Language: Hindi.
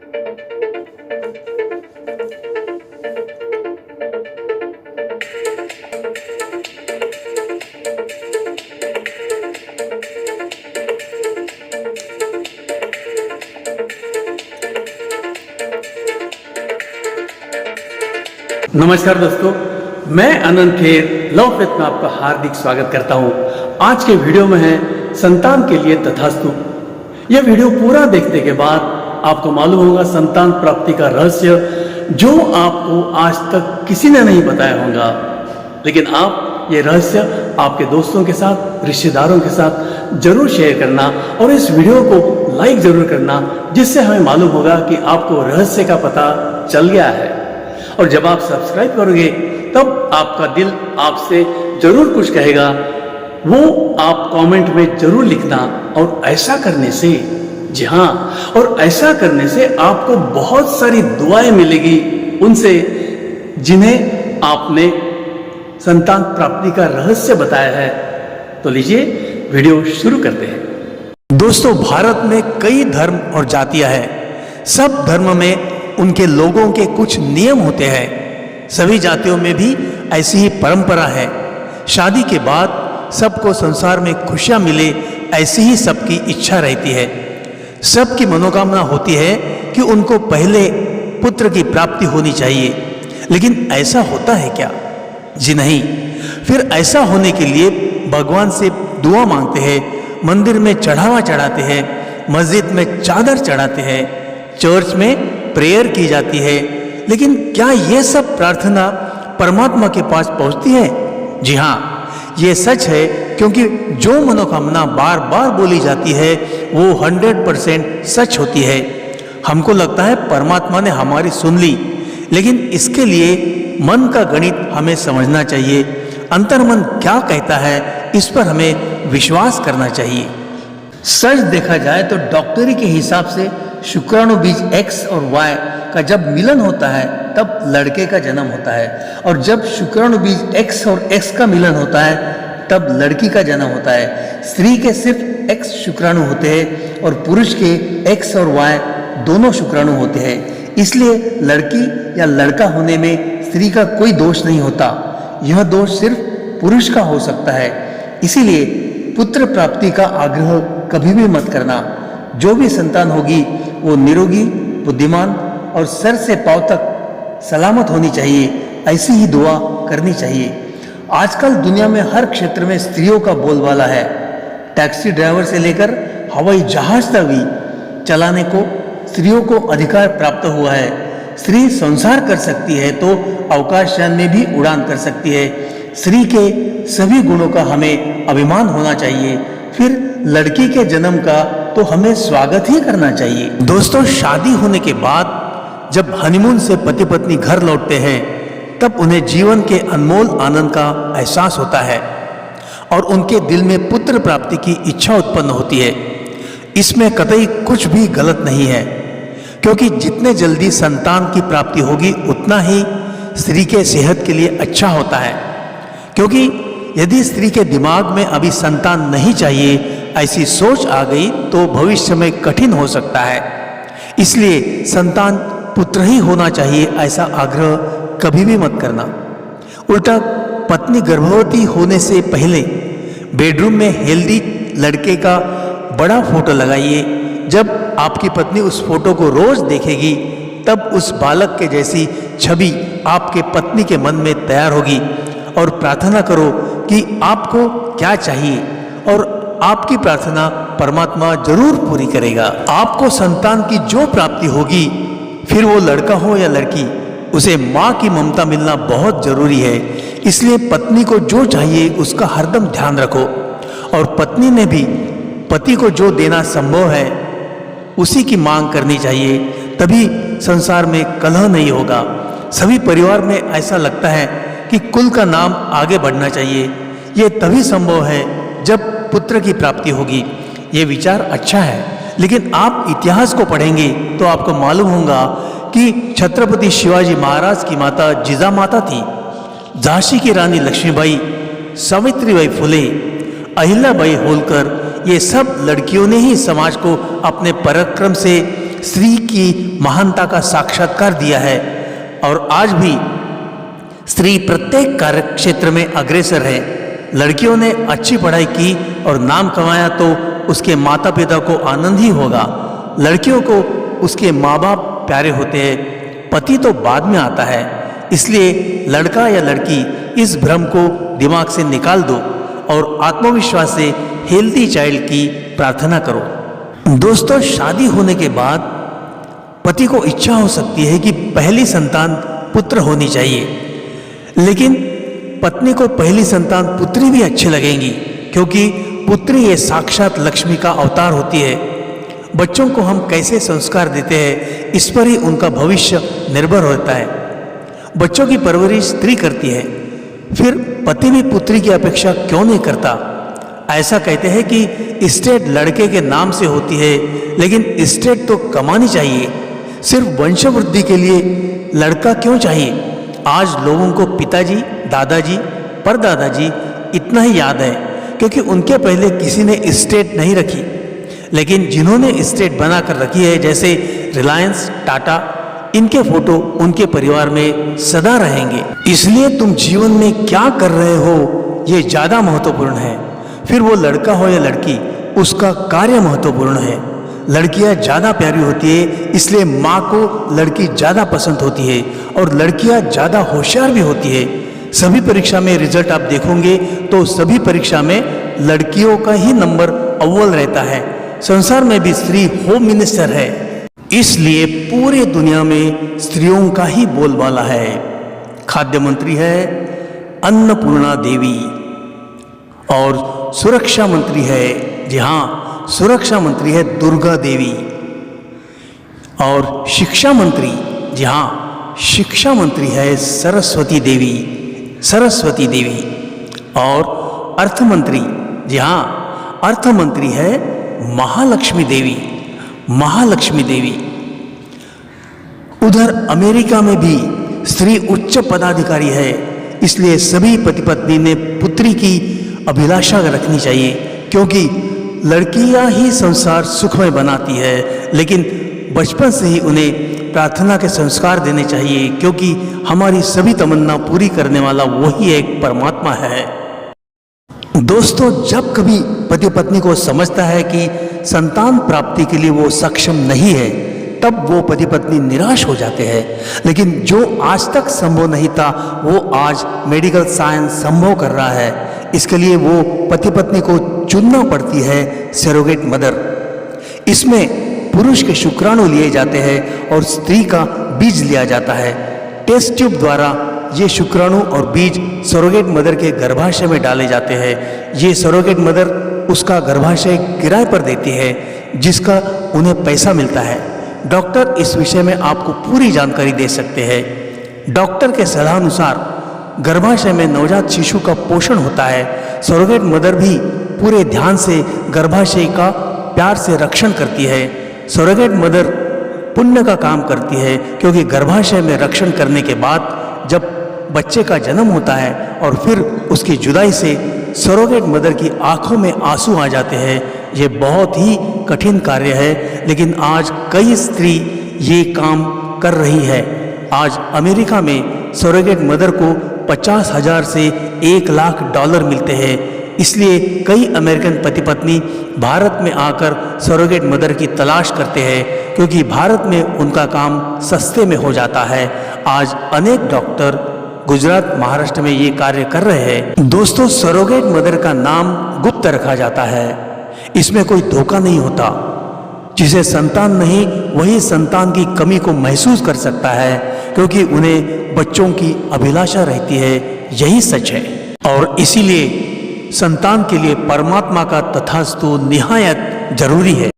नमस्कार दोस्तों, मैं अनंत खेर लव फेथ में आपका हार्दिक स्वागत करता हूं। आज के वीडियो में है संतान के लिए तथास्तु। यह वीडियो पूरा देखने के बाद आपको मालूम होगा संतान प्राप्ति का रहस्य, जो आपको आज तक किसी ने नहीं बताया होगा। लेकिन आप ये रहस्य आपके दोस्तों के साथ, रिश्तेदारों के साथ जरूर शेयर करना और इस वीडियो को लाइक जरूर करना, जिससे हमें मालूम होगा कि आपको रहस्य का पता चल गया है। और जब आप सब्सक्राइब करोगे तब आपका दिल आपसे जरूर कुछ कहेगा, वो आप कमेंट में जरूर लिखना। और ऐसा करने से, जी हाँ, और ऐसा करने से आपको बहुत सारी दुआएं मिलेगी उनसे जिन्हें आपने संतान प्राप्ति का रहस्य बताया है। तो लीजिए वीडियो शुरू करते हैं। दोस्तों, भारत में कई धर्म और जातियां हैं। सब धर्म में उनके लोगों के कुछ नियम होते हैं। सभी जातियों में भी ऐसी ही परंपरा है। शादी के बाद सबको संसार में खुशियां मिले, ऐसी ही सबकी इच्छा रहती है। सबकी मनोकामना होती है कि उनको पहले पुत्र की प्राप्ति होनी चाहिए। लेकिन ऐसा होता है क्या? जी नहीं। फिर ऐसा होने के लिए भगवान से दुआ मांगते हैं, मंदिर में चढ़ावा चढ़ाते हैं, मस्जिद में चादर चढ़ाते हैं, चर्च में प्रेयर की जाती है। लेकिन क्या ये सब प्रार्थना परमात्मा के पास पहुंचती है? जी हाँ, ये सच है, क्योंकि जो मनोकामना बार बार बोली जाती है वो 100% सच होती है। हमको लगता है परमात्मा ने हमारी सुन ली, लेकिन इसके लिए मन का गणित हमें समझना चाहिए। अंतर्मन क्या कहता है, इस पर हमें विश्वास करना चाहिए। सच देखा जाए तो डॉक्टरी के हिसाब से शुक्राणु बीज X और Y का जब मिलन होता है तब लड़के का जन्म होता है, और जब शुक्राणु बीज X और X का मिलन होता है तब लड़की का जन्म होता है। स्त्री के सिर्फ X शुक्राणु होते हैं और पुरुष के X और Y दोनों शुक्राणु होते हैं। इसलिए लड़की या लड़का होने में स्त्री का कोई दोष नहीं होता। यह दोष सिर्फ पुरुष का हो सकता है। इसीलिए पुत्र प्राप्ति का आग्रह कभी भी मत करना। जो भी संतान होगी वो निरोगी, बुद्धिमान और सर से पांव तक सलामत होनी चाहिए। ऐसी ही दुआ करनी चाहिए। आजकल दुनिया में हर क्षेत्र में स्त्रियों का बोलबाला है। टैक्सी ड्राइवर से लेकर हवाई जहाज तक भी चलाने को स्त्रियों को अधिकार प्राप्त हुआ है। स्त्री संसार कर सकती है तो अवकाशयान में भी उड़ान कर सकती है। स्त्री के सभी गुणों का हमें अभिमान होना चाहिए। फिर लड़की के जन्म का तो हमें स्वागत ही करना चाहिए। दोस्तों, शादी होने के बाद जब हनीमून से पति पत्नी घर लौटते हैं तब उन्हें जीवन के अनमोल आनंद का एहसास होता है और उनके दिल में पुत्र प्राप्ति की इच्छा उत्पन्न होती है। इसमें कतई कुछ भी गलत नहीं है, क्योंकि जितने जल्दी संतान की प्राप्ति होगी उतना ही स्त्री के सेहत के लिए अच्छा होता है। क्योंकि यदि स्त्री के दिमाग में अभी संतान नहीं चाहिए, ऐसी सोच आ गई तो भविष्य में कठिन हो सकता है। इसलिए संतान पुत्र ही होना चाहिए, ऐसा आग्रह कभी भी मत करना। उल्टा पत्नी गर्भवती होने से पहले बेडरूम में हेल्दी लड़के का बड़ा फोटो लगाइए। जब आपकी पत्नी उस फोटो को रोज देखेगी तब उस बालक के जैसी छवि आपके पत्नी के मन में तैयार होगी। और प्रार्थना करो कि आपको क्या चाहिए, और आपकी प्रार्थना परमात्मा जरूर पूरी करेगा। आपको संतान की जो प्राप्ति होगी, फिर वो लड़का हो या लड़की, उसे माँ की ममता मिलना बहुत जरूरी है। इसलिए पत्नी को जो चाहिए उसका हरदम ध्यान रखो, और पत्नी ने भी पति को जो देना संभव है उसी की मांग करनी चाहिए। तभी संसार में कलह नहीं होगा। सभी परिवार में ऐसा लगता है कि कुल का नाम आगे बढ़ना चाहिए। ये तभी संभव है जब पुत्र की प्राप्ति होगी। ये विचार अच्छा है, लेकिन आप इतिहास को पढ़ेंगे तो आपको मालूम होगा कि छत्रपति शिवाजी महाराज की माता जिजामाता थी, झांसी की रानी लक्ष्मीबाई, सावित्रीबाई फुले, अहिल्याबाई होलकर, ये सब लड़कियों ने ही समाज को अपने पराक्रम से स्त्री की महानता का साक्षात्कार दिया है और आज भी स्त्री प्रत्येक कार्य क्षेत्र में अग्रसर है। लड़कियों ने अच्छी पढ़ाई की और नाम कमाया तो उसके माता पिता को आनंद ही होगा। लड़कियों को उसके माँ बाप प्यारे होते हैं, पति तो बाद में आता है। इसलिए लड़का या लड़की इस भ्रम को दिमाग से निकाल दो और आत्मविश्वास से हेल्दी चाइल्ड की प्रार्थना करो। दोस्तों, शादी होने के बाद पति को इच्छा हो सकती है कि पहली संतान पुत्र होनी चाहिए, लेकिन पत्नी को पहली संतान पुत्री भी अच्छी लगेंगी, क्योंकि पुत्री ये साक्षात लक्ष्मी का अवतार होती है। बच्चों को हम कैसे संस्कार देते हैं, इस पर ही उनका भविष्य निर्भर होता है। बच्चों की परवरिश स्त्री करती है, फिर पति भी पुत्री की अपेक्षा क्यों नहीं करता? ऐसा कहते हैं कि इस्टेट लड़के के नाम से होती है, लेकिन इस्टेट तो कमानी चाहिए। सिर्फ वंशवृद्धि के लिए लड़का क्यों चाहिए? आज लोगों को पिताजी, दादाजी, परदादाजी इतना ही याद है, क्योंकि उनके पहले किसी ने इस्टेट नहीं रखी। लेकिन जिन्होंने इस्टेट बना कर रखी है, जैसे रिलायंस, टाटा, इनके फोटो उनके परिवार में सदा रहेंगे। इसलिए तुम जीवन में क्या कर रहे हो ये ज्यादा महत्वपूर्ण है। फिर वो लड़का हो या लड़की, उसका कार्य महत्वपूर्ण है। लड़कियां ज्यादा प्यारी होती है, इसलिए माँ को लड़की ज्यादा पसंद होती है और लड़कियां ज्यादा होशियार भी होती है। सभी परीक्षा में रिजल्ट आप देखोगे तो सभी परीक्षा में लड़कियों का ही नंबर अव्वल रहता है। संसार में भी स्त्री होम मिनिस्टर है, इसलिए पूरे दुनिया में स्त्रियों का ही बोलबाला है। खाद्य मंत्री है अन्नपूर्णा देवी और सुरक्षा मंत्री है, जी हाँ, सुरक्षा मंत्री है दुर्गा देवी। और शिक्षा मंत्री, जी हाँ, शिक्षा मंत्री है सरस्वती देवी, सरस्वती देवी। और अर्थ मंत्री, जी हाँ, अर्थ मंत्री है महालक्ष्मी देवी, महालक्ष्मी देवी। उधर अमेरिका में भी स्त्री उच्च पदाधिकारी है, इसलिए सभी पति पत्नी ने पुत्री की अभिलाषा रखनी चाहिए, क्योंकि लड़कियां ही संसार सुखमय बनाती है। लेकिन बचपन से ही उन्हें प्रार्थना के संस्कार देने चाहिए, क्योंकि हमारी सभी तमन्ना पूरी करने वाला वही एक परमात्मा है। दोस्तों, जब कभी पति पत्नी को समझता है कि संतान प्राप्ति के लिए वो सक्षम नहीं है, तब वो पति पत्नी निराश हो जाते हैं। लेकिन जो आज तक संभव नहीं था, वो आज मेडिकल साइंस संभव कर रहा है। इसके लिए वो पति पत्नी को चुनना पड़ती है सरोगेट मदर। इसमें पुरुष के शुक्राणु लिए जाते हैं और स्त्री का बीज लिया जाता है। टेस्ट ट्यूब द्वारा ये शुक्राणु और बीज सरोगेट मदर के गर्भाशय में डाले जाते हैं। ये सरोगेट मदर उसका गर्भाशय किराए पर देती है, जिसका उन्हें पैसा मिलता है। डॉक्टर इस विषय में आपको पूरी जानकारी दे सकते हैं। डॉक्टर के सलाह अनुसार गर्भाशय में नवजात शिशु का पोषण होता है। सरोगेट मदर भी पूरे ध्यान से गर्भाशय का प्यार से रक्षण करती है। सरोगेट मदर पुण्य का काम करती है, क्योंकि गर्भाशय में रक्षण करने के बाद जब बच्चे का जन्म होता है और फिर उसकी जुदाई से सरोगेट मदर की आंखों में आंसू आ जाते हैं। ये बहुत ही कठिन कार्य है, लेकिन आज कई स्त्री ये काम कर रही है। आज अमेरिका में सरोगेट मदर को 50,000 से 1 लाख डॉलर मिलते हैं। इसलिए कई अमेरिकन पति पत्नी भारत में आकर सरोगेट मदर की तलाश करते हैं, क्योंकि भारत में उनका काम सस्ते में हो जाता है। आज अनेक डॉक्टर गुजरात, महाराष्ट्र में ये कार्य कर रहे हैं। दोस्तों, सरोगेट मदर का नाम गुप्त रखा जाता है। इसमें कोई धोखा नहीं होता। जिसे संतान नहीं, वही संतान की कमी को महसूस कर सकता है, क्योंकि उन्हें बच्चों की अभिलाषा रहती है। यही सच है। और इसीलिए संतान के लिए परमात्मा का तथास्तु निहायत जरूरी है।